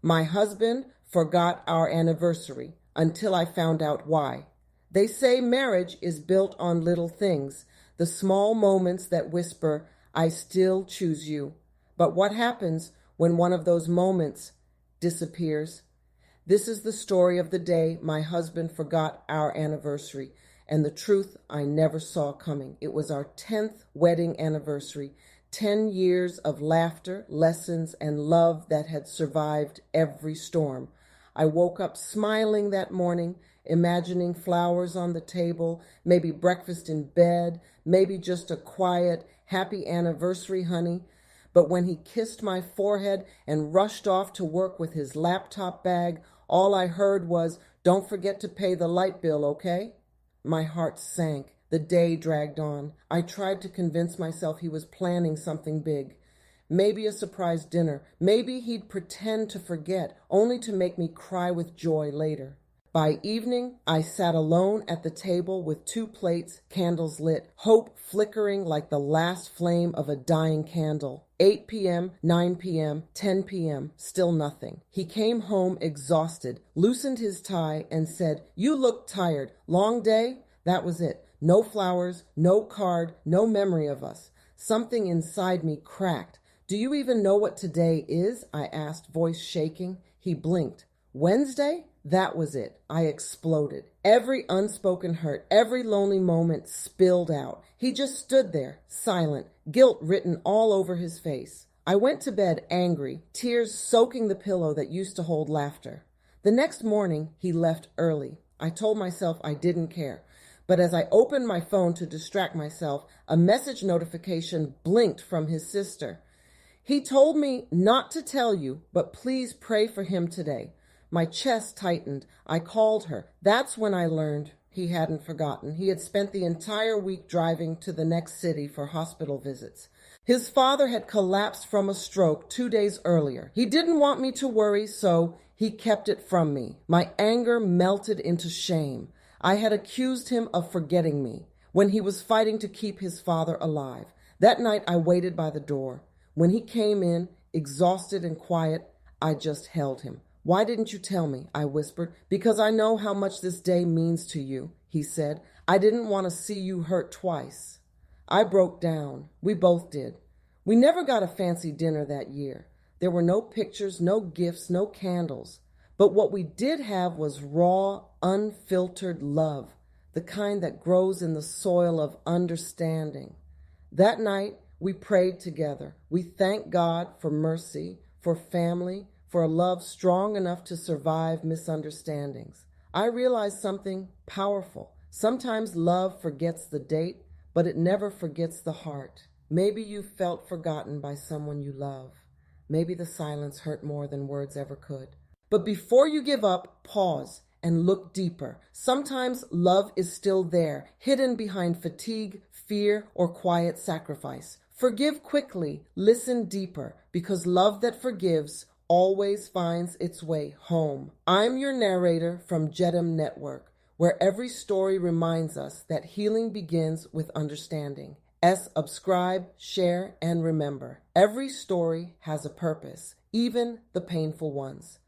My husband forgot our anniversary until I found out why. They say marriage is built on little things, the small moments that whisper, I still choose you. But what happens when one of those moments disappears? This is the story of the day my husband forgot our anniversary, and the truth I never saw coming. It was our 10th wedding anniversary, 10 years of laughter, lessons, and love that had survived every storm. I woke up smiling that morning, imagining flowers on the table, maybe breakfast in bed, maybe just a quiet, happy anniversary, honey. But when he kissed my forehead and rushed off to work with his laptop bag, all I heard was, don't forget to pay the light bill, okay? My heart sank. The day dragged on. I tried to convince myself he was planning something big. Maybe a surprise dinner. Maybe he'd pretend to forget, only to make me cry with joy later. By evening, I sat alone at the table with 2 plates, candles lit, hope flickering like the last flame of a dying candle. 8 p.m., 9 p.m., 10 p.m., still nothing. He came home exhausted, loosened his tie, and said, "You look tired. Long day?" That was it. No flowers, no card, no memory of us. Something inside me cracked. "Do you even know what today is?" I asked, voice shaking. He blinked. "Wednesday?" That was it. I exploded. Every unspoken hurt, every lonely moment spilled out. He just stood there, silent, guilt written all over his face. I went to bed angry, tears soaking the pillow that used to hold laughter. The next morning, he left early. I told myself I didn't care. But as I opened my phone to distract myself, a message notification blinked from his sister. "He told me not to tell you, but please pray for him today." My chest tightened. I called her. That's when I learned he hadn't forgotten. He had spent the entire week driving to the next city for hospital visits. His father had collapsed from a stroke 2 days earlier. He didn't want me to worry, so he kept it from me. My anger melted into shame. I had accused him of forgetting me when he was fighting to keep his father alive. That night I waited by the door. When he came in, exhausted and quiet, I just held him. "Why didn't you tell me?" I whispered. "Because I know how much this day means to you," he said. "I didn't want to see you hurt twice." I broke down. We both did. We never got a fancy dinner that year. There were no pictures, no gifts, no candles. But what we did have was raw, unfiltered love, the kind that grows in the soil of understanding. That night, we prayed together. We thanked God for mercy, for family, for a love strong enough to survive misunderstandings. I realized something powerful. Sometimes love forgets the date, but it never forgets the heart. Maybe you felt forgotten by someone you love. Maybe the silence hurt more than words ever could. But before you give up, pause and look deeper. Sometimes love is still there, hidden behind fatigue, fear, or quiet sacrifice. Forgive quickly, listen deeper, because love that forgives always finds its way home. I'm your narrator from Jedim Network, where every story reminds us that healing begins with understanding. Subscribe, share, and remember. Every story has a purpose, even the painful ones.